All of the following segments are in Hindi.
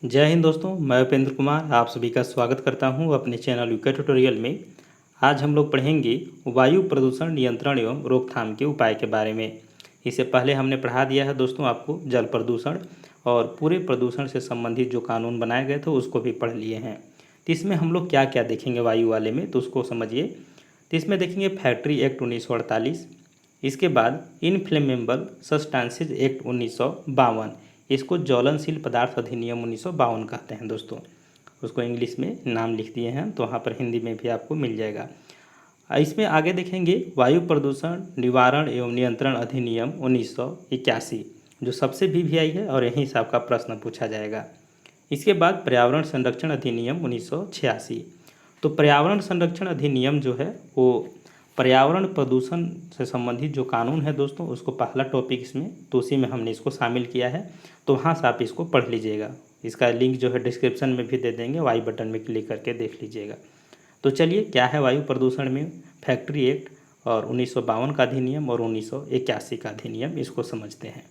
जय हिंद दोस्तों, मैं उपेंद्र कुमार आप सभी का स्वागत करता हूं अपने चैनल यूके ट्यूटोरियल में। आज हम लोग पढ़ेंगे वायु प्रदूषण नियंत्रण एवं रोकथाम के उपाय के बारे में। इससे पहले हमने पढ़ा दिया है दोस्तों आपको जल प्रदूषण और पूरे प्रदूषण से संबंधित जो कानून बनाए गए थे उसको भी पढ़ लिए हैं। तो इसमें हम लोग क्या क्या देखेंगे वायु वाले में, तो उसको समझिए। तो इसमें देखेंगे फैक्ट्री एक्ट 1948, इसके बाद इनफ्लेमेबल सब्सटेंसेज एक्ट 1952, इसको ज्वलनशील पदार्थ अधिनियम 1952 कहते हैं दोस्तों। उसको इंग्लिश में नाम लिख दिए हैं तो वहाँ पर हिंदी में भी आपको मिल जाएगा। इसमें आगे देखेंगे वायु प्रदूषण निवारण एवं नियंत्रण अधिनियम 1981, जो सबसे वीवीआई है और यहीं से आपका प्रश्न पूछा जाएगा। इसके बाद पर्यावरण संरक्षण अधिनियम 1986। तो पर्यावरण संरक्षण अधिनियम जो है वो पर्यावरण प्रदूषण से संबंधित जो कानून है दोस्तों, उसको पहला टॉपिक इसमें, तो उसी में हमने इसको शामिल किया है। तो वहाँ से आप इसको पढ़ लीजिएगा। इसका लिंक जो है डिस्क्रिप्शन में भी दे देंगे, वाई बटन में क्लिक करके देख लीजिएगा। तो चलिए, क्या है वायु प्रदूषण में फैक्ट्री एक्ट और 1952 का अधिनियम और 1981 का अधिनियम, इसको समझते हैं।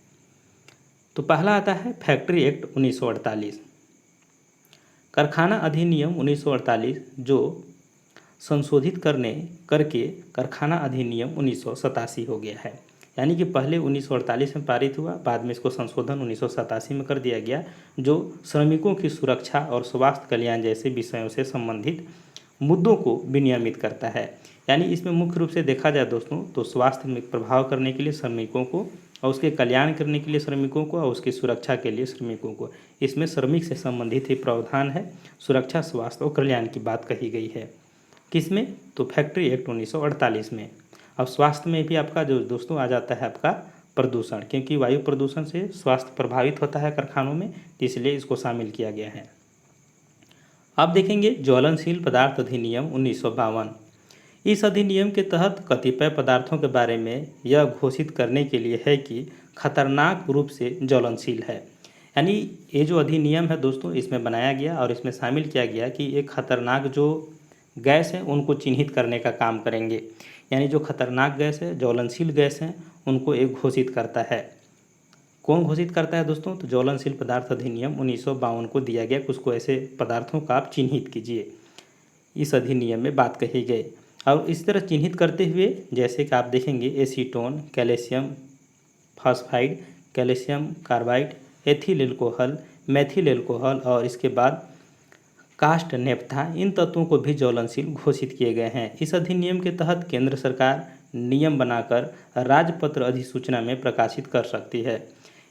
तो पहला आता है फैक्ट्री एक्ट 1948। कारखाना अधिनियम 1948 जो संशोधित करके कारखाना अधिनियम 1987 हो गया है। यानी कि पहले 1948 में पारित हुआ, बाद में इसको संशोधन 1987 में कर दिया गया, जो श्रमिकों की सुरक्षा और स्वास्थ्य कल्याण जैसे विषयों से संबंधित मुद्दों को विनियमित करता है। यानी इसमें मुख्य रूप से देखा जाए दोस्तों तो स्वास्थ्य में प्रभाव करने के लिए श्रमिकों को, और उसके कल्याण करने के लिए श्रमिकों को, और उसकी सुरक्षा के लिए श्रमिकों को, इसमें श्रमिक से संबंधित ही प्रावधान है। सुरक्षा, स्वास्थ्य और कल्याण की बात कही गई है। किसमें? तो फैक्ट्री एक्ट 1948 में। अब स्वास्थ्य में भी आपका जो दोस्तों आ जाता है आपका प्रदूषण, क्योंकि वायु प्रदूषण से स्वास्थ्य प्रभावित होता है कारखानों में, तो इसलिए इसको शामिल किया गया है। अब देखेंगे ज्वलनशील पदार्थ अधिनियम 1952। इस अधिनियम के तहत कतिपय पदार्थों के बारे में यह घोषित करने के लिए है कि खतरनाक रूप से ज्वलनशील है। यानी ये जो अधिनियम है दोस्तों, इसमें बनाया गया और इसमें शामिल किया गया कि एक खतरनाक जो गैस है उनको चिन्हित करने का काम करेंगे। यानी जो खतरनाक गैस है, ज्वलनशील गैस हैं, उनको एक घोषित करता है। कौन घोषित करता है दोस्तों? तो ज्वलनशील पदार्थ अधिनियम 1952 को दिया गया कि उसको ऐसे पदार्थों का आप चिन्हित कीजिए। इस अधिनियम में बात कही गई और इस तरह चिन्हित करते हुए जैसे कि आप देखेंगे acetone, calcium phosphide, calcium carbide, ethyl alcohol, methyl alcohol और इसके बाद कास्ट नेप्था, इन तत्वों को भी ज्वलनशील घोषित किए गए हैं। इस अधिनियम के तहत केंद्र सरकार नियम बनाकर राजपत्र अधिसूचना में प्रकाशित कर सकती है।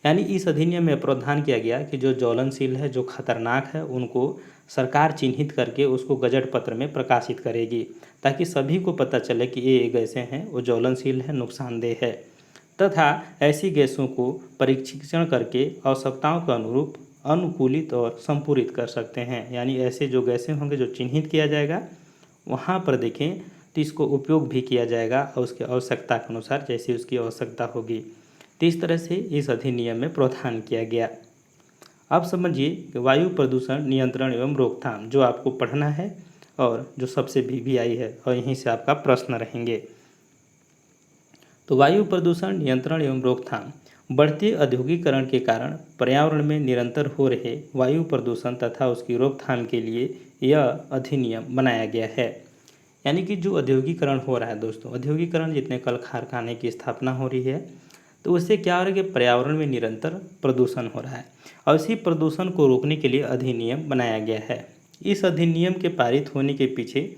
यानी इस अधिनियम में प्रावधान किया गया कि जो ज्वलनशील है, जो खतरनाक है, उनको सरकार चिन्हित करके उसको गजट पत्र में प्रकाशित करेगी, ताकि सभी को पता चले कि ये गैसें हैं वो ज्वलनशील है, नुकसानदेह है, तथा ऐसी गैसों को परीक्षण करके आवश्यकताओं के अनुरूप अनुकूलित और संपूरित कर सकते हैं। यानी ऐसे जो गैसें होंगे जो चिन्हित किया जाएगा, वहाँ पर देखें तो इसको उपयोग भी किया जाएगा और उसकी आवश्यकता के अनुसार जैसी उसकी आवश्यकता होगी। तो इस तरह से इस अधिनियम में प्रावधान किया गया। अब समझिए कि वायु प्रदूषण नियंत्रण एवं रोकथाम जो आपको पढ़ना है और जो सबसे वीवीआई है, और यहीं से आपका प्रश्न रहेंगे। तो वायु प्रदूषण नियंत्रण एवं रोकथाम बढ़ते औद्योगिकरण के कारण पर्यावरण में निरंतर हो रहे वायु प्रदूषण तथा उसकी रोकथाम के लिए यह अधिनियम बनाया गया है। यानी कि जो औद्योगिकरण हो रहा है दोस्तों, औद्योगिकरण जितने कल कारखाने की स्थापना हो रही है, तो उससे क्या हो रहा है कि पर्यावरण में निरंतर प्रदूषण हो रहा है और इसी प्रदूषण को रोकने के लिए अधिनियम बनाया गया है। इस अधिनियम के पारित होने के पीछे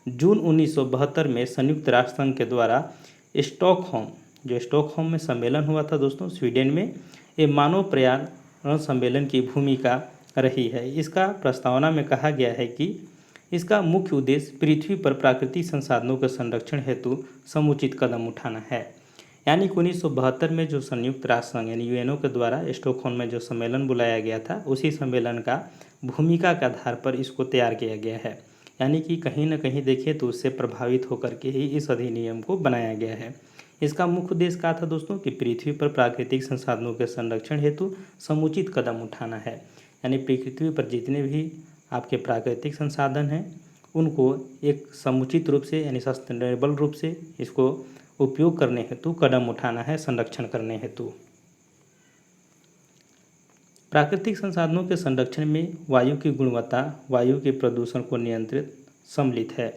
जून 1972 में संयुक्त राष्ट्र संघ के द्वारा स्टॉकहोम में सम्मेलन हुआ था दोस्तों, स्वीडन में, ये मानव पर्यावरण सम्मेलन की भूमिका रही है। इसका प्रस्तावना में कहा गया है कि इसका मुख्य उद्देश्य पृथ्वी पर प्राकृतिक संसाधनों के संरक्षण हेतु समुचित कदम उठाना है। यानी कि 1972 में जो संयुक्त राष्ट्र संघ यानी यूएनओ के द्वारा स्टॉकहोम में जो सम्मेलन बुलाया गया था, उसी सम्मेलन का भूमिका के आधार पर इसको तैयार किया गया है। यानी कि कहीं ना कहीं देखिए तो उससे प्रभावित होकर के ही इस अधिनियम को बनाया गया है। इसका मुख्य उद्देश्य क्या था दोस्तों? कि पृथ्वी पर प्राकृतिक संसाधनों के संरक्षण हेतु समुचित कदम उठाना है। यानी पृथ्वी पर जितने भी आपके प्राकृतिक संसाधन हैं उनको एक समुचित रूप से यानी सस्टेनेबल रूप से इसको उपयोग करने हेतु कदम उठाना है, संरक्षण करने हेतु। प्राकृतिक संसाधनों के संरक्षण में वायु की गुणवत्ता, वायु के प्रदूषण को नियंत्रित सम्मिलित है।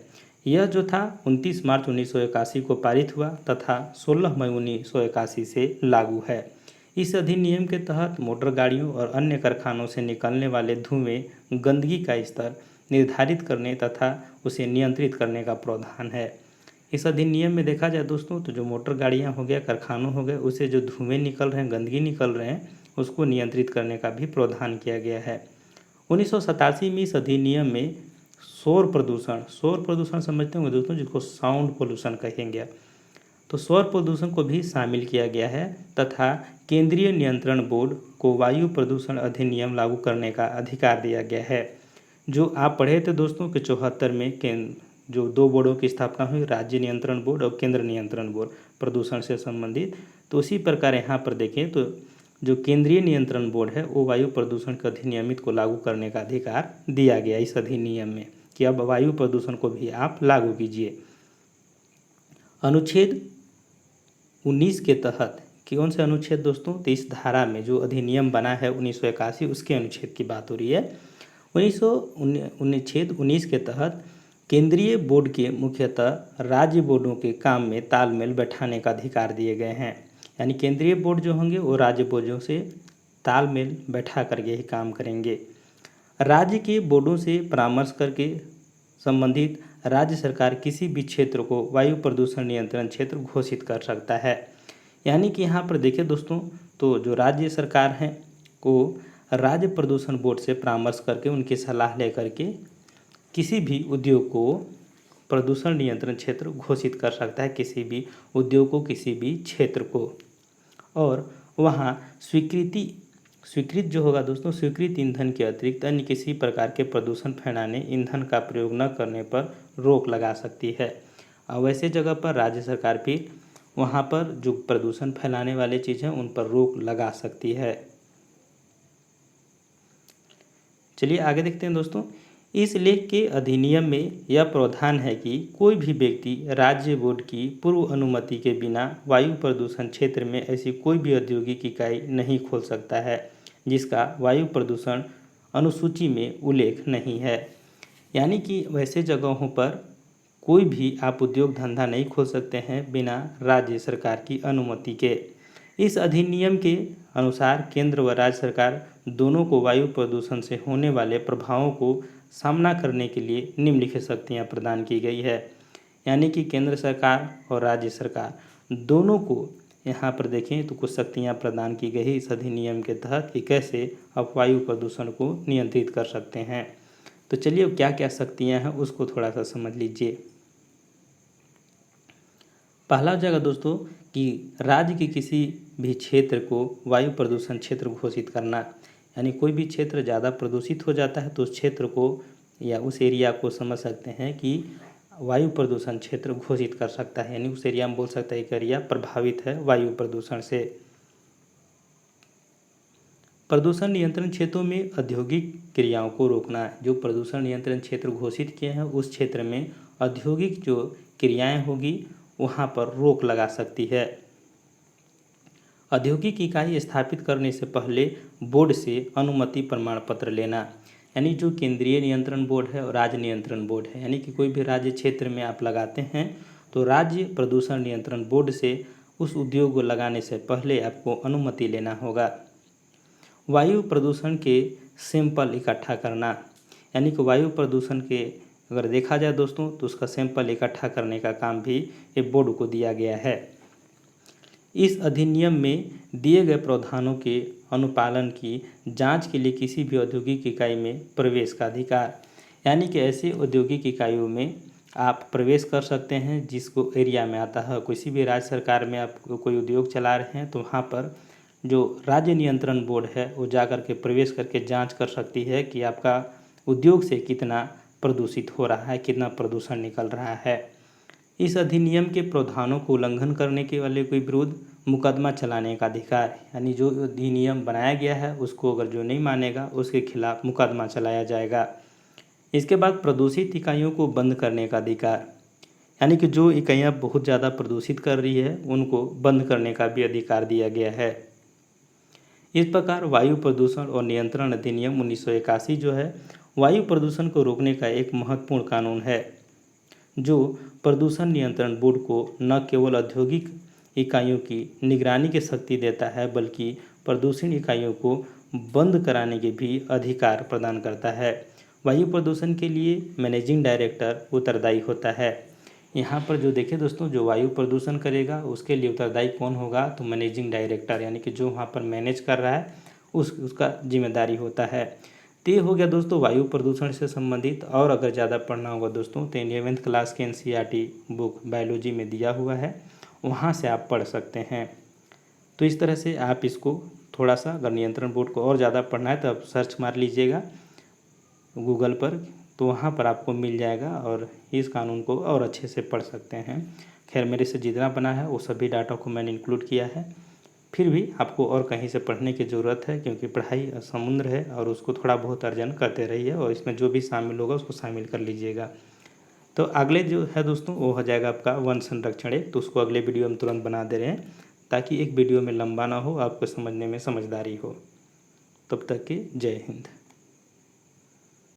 यह जो था 29 मार्च 1981 को पारित हुआ तथा 16 मई 1981 से लागू है। इस अधिनियम के तहत मोटर गाड़ियों और अन्य कारखानों से निकलने वाले धुएं, गंदगी का स्तर निर्धारित करने तथा उसे नियंत्रित करने का प्रावधान है। इस अधिनियम में देखा जाए दोस्तों तो जो मोटर गाड़ियां हो गया, कारखानों हो गए, उससे जो धुएं निकल रहे हैं, गंदगी निकल रहे हैं, उसको नियंत्रित करने का भी प्रावधान किया गया है। 1987 में इस अधिनियम में सौर प्रदूषण समझते होंगे दोस्तों, जिसको साउंड पोल्यूशन कहेंगे, तो सौर प्रदूषण को भी शामिल किया गया है तथा केंद्रीय नियंत्रण बोर्ड को वायु प्रदूषण अधिनियम लागू करने का अधिकार दिया गया है। जो आप पढ़े थे दोस्तों कि 74 में जो 2 बोर्डों की स्थापना हुई, राज्य नियंत्रण बोर्ड और केंद्र नियंत्रण बोर्ड प्रदूषण से संबंधित, तो उसी प्रकार यहाँ पर देखें तो जो केंद्रीय नियंत्रण बोर्ड है वो वायु प्रदूषण के अधिनियमित को लागू करने का अधिकार दिया गया इस अधिनियम में कि अब वायु प्रदूषण को भी आप लागू कीजिए। अनुच्छेद 19 के तहत, कौन से अनुच्छेद दोस्तों, तो इस धारा में जो अधिनियम बना है 1981 उसके अनुच्छेद की बात हो रही है। अनुच्छेद 19 के तहत केंद्रीय बोर्ड के मुख्यतः राज्य बोर्डों के काम में तालमेल बैठाने का अधिकार दिए गए हैं। यानी केंद्रीय बोर्ड जो होंगे वो राज्य बोर्डों से तालमेल बैठा करके ही काम करेंगे। राज्य के बोर्डों से परामर्श करके संबंधित राज्य सरकार किसी भी क्षेत्र को वायु प्रदूषण नियंत्रण क्षेत्र घोषित कर सकता है। यानी कि यहाँ पर देखिए दोस्तों, तो जो राज्य सरकार है वो राज्य प्रदूषण बोर्ड से परामर्श करके उनकी सलाह लेकर के किसी भी उद्योग को प्रदूषण नियंत्रण क्षेत्र घोषित कर सकता है, किसी भी उद्योग को, किसी भी क्षेत्र को। और वहाँ स्वीकृत जो होगा दोस्तों, स्वीकृत ईंधन के अतिरिक्त अन्य किसी प्रकार के प्रदूषण फैलाने ईंधन का प्रयोग न करने पर रोक लगा सकती है। और वैसे जगह पर राज्य सरकार भी वहाँ पर जो प्रदूषण फैलाने वाले चीज़ हैं उन पर रोक लगा सकती है। चलिए आगे देखते हैं दोस्तों। इस लेख के अधिनियम में यह प्रावधान है कि कोई भी व्यक्ति राज्य बोर्ड की पूर्व अनुमति के बिना वायु प्रदूषण क्षेत्र में ऐसी कोई भी औद्योगिक इकाई नहीं खोल सकता है जिसका वायु प्रदूषण अनुसूची में उल्लेख नहीं है। यानी कि वैसे जगहों पर कोई भी आप उद्योग धंधा नहीं खोल सकते हैं बिना राज्य सरकार की अनुमति के। इस अधिनियम के अनुसार केंद्र व राज्य सरकार दोनों को वायु प्रदूषण से होने वाले प्रभावों को सामना करने के लिए निम्नलिखित शक्तियाँ प्रदान की गई है। यानी कि केंद्र सरकार और राज्य सरकार दोनों को यहाँ पर देखें तो कुछ शक्तियाँ प्रदान की गई इस अधिनियम के तहत कि कैसे आप वायु प्रदूषण को नियंत्रित कर सकते हैं। तो चलिए क्या क्या शक्तियाँ हैं उसको थोड़ा सा समझ लीजिए। पहला जगह दोस्तों कि राज्य के किसी भी क्षेत्र को वायु प्रदूषण क्षेत्र घोषित करना। यानी कोई भी क्षेत्र ज़्यादा प्रदूषित हो जाता है तो उस क्षेत्र को या उस एरिया को समझ सकते हैं कि वायु प्रदूषण क्षेत्र घोषित कर सकता है। यानी उस एरिया में बोल सकता है एक एरिया प्रभावित है वायु प्रदूषण से। प्रदूषण नियंत्रण क्षेत्रों में औद्योगिक क्रियाओं को रोकना। जो प्रदूषण नियंत्रण क्षेत्र घोषित किए हैं उस क्षेत्र में औद्योगिक जो क्रियाएं होगी वहाँ पर रोक लगा सकती है। औद्योगिक इकाई स्थापित करने से पहले बोर्ड से अनुमति प्रमाण पत्र लेना। यानी जो केंद्रीय नियंत्रण बोर्ड है और राज्य नियंत्रण बोर्ड है, यानी कि कोई भी राज्य क्षेत्र में आप लगाते हैं तो राज्य प्रदूषण नियंत्रण बोर्ड से उस उद्योग को लगाने से पहले आपको अनुमति लेना होगा। वायु प्रदूषण के सैंपल इकट्ठा करना। यानी कि वायु प्रदूषण के अगर देखा जाए दोस्तों तो उसका सैंपल इकट्ठा करने का काम भी एक बोर्ड को दिया गया है। इस अधिनियम में दिए गए प्रावधानों के अनुपालन की जांच के लिए किसी भी औद्योगिक इकाई में प्रवेश का अधिकार। यानी कि ऐसे औद्योगिक इकाइयों में आप प्रवेश कर सकते हैं जिसको एरिया में आता है। किसी भी राज्य सरकार में आप कोई उद्योग चला रहे हैं तो वहाँ पर जो राज्य नियंत्रण बोर्ड है वो जा कर के प्रवेश करके जांच कर सकती है कि आपका उद्योग से कितना प्रदूषित हो रहा है, कितना प्रदूषण निकल रहा है। इस अधिनियम के प्रावधानों को उल्लंघन करने के वाले के विरुद्ध मुकदमा चलाने का अधिकार। यानी जो अधिनियम बनाया गया है उसको अगर जो नहीं मानेगा उसके खिलाफ मुकदमा चलाया जाएगा। इसके बाद प्रदूषित इकाइयों को बंद करने का अधिकार। यानी कि जो इकाइयाँ बहुत ज़्यादा प्रदूषित कर रही है उनको बंद करने का भी अधिकार दिया गया है। इस प्रकार वायु प्रदूषण और नियंत्रण अधिनियम 1981 जो है वायु प्रदूषण को रोकने का एक महत्वपूर्ण कानून है, जो प्रदूषण नियंत्रण बोर्ड को न केवल औद्योगिक इकाइयों की निगरानी की शक्ति देता है, बल्कि प्रदूषण इकाइयों को बंद कराने के भी अधिकार प्रदान करता है। वायु प्रदूषण के लिए मैनेजिंग डायरेक्टर उत्तरदायी होता है। यहाँ पर जो देखें दोस्तों, जो वायु प्रदूषण करेगा उसके लिए उत्तरदायी कौन होगा, तो मैनेजिंग डायरेक्टर, यानी कि जो वहाँ पर मैनेज कर रहा है उसका जिम्मेदारी होता है। तो ये हो गया दोस्तों वायु प्रदूषण से संबंधित। और अगर ज़्यादा पढ़ना होगा दोस्तों तो 11th क्लास के NCERT बुक बायोलॉजी में दिया हुआ है, वहाँ से आप पढ़ सकते हैं। तो इस तरह से आप इसको थोड़ा सा, अगर नियंत्रण बोर्ड को और ज़्यादा पढ़ना है तो आप सर्च मार लीजिएगा गूगल पर, तो वहाँ पर आपको मिल जाएगा और इस कानून को और अच्छे से पढ़ सकते हैं। खैर मेरे से जितना बना है वो सभी डाटा को मैंने इंक्लूड किया है, फिर भी आपको और कहीं से पढ़ने की ज़रूरत है, क्योंकि पढ़ाई समुद्र है और उसको थोड़ा बहुत अर्जन करते रहिए और इसमें जो भी शामिल होगा उसको शामिल कर लीजिएगा। तो अगले जो है दोस्तों वो हो जाएगा आपका वन संरक्षण एक, तो उसको अगले वीडियो में तुरंत बना दे रहे हैं ताकि एक वीडियो में लंबा ना हो, आपको समझने में समझदारी हो। तब तक के जय हिंद।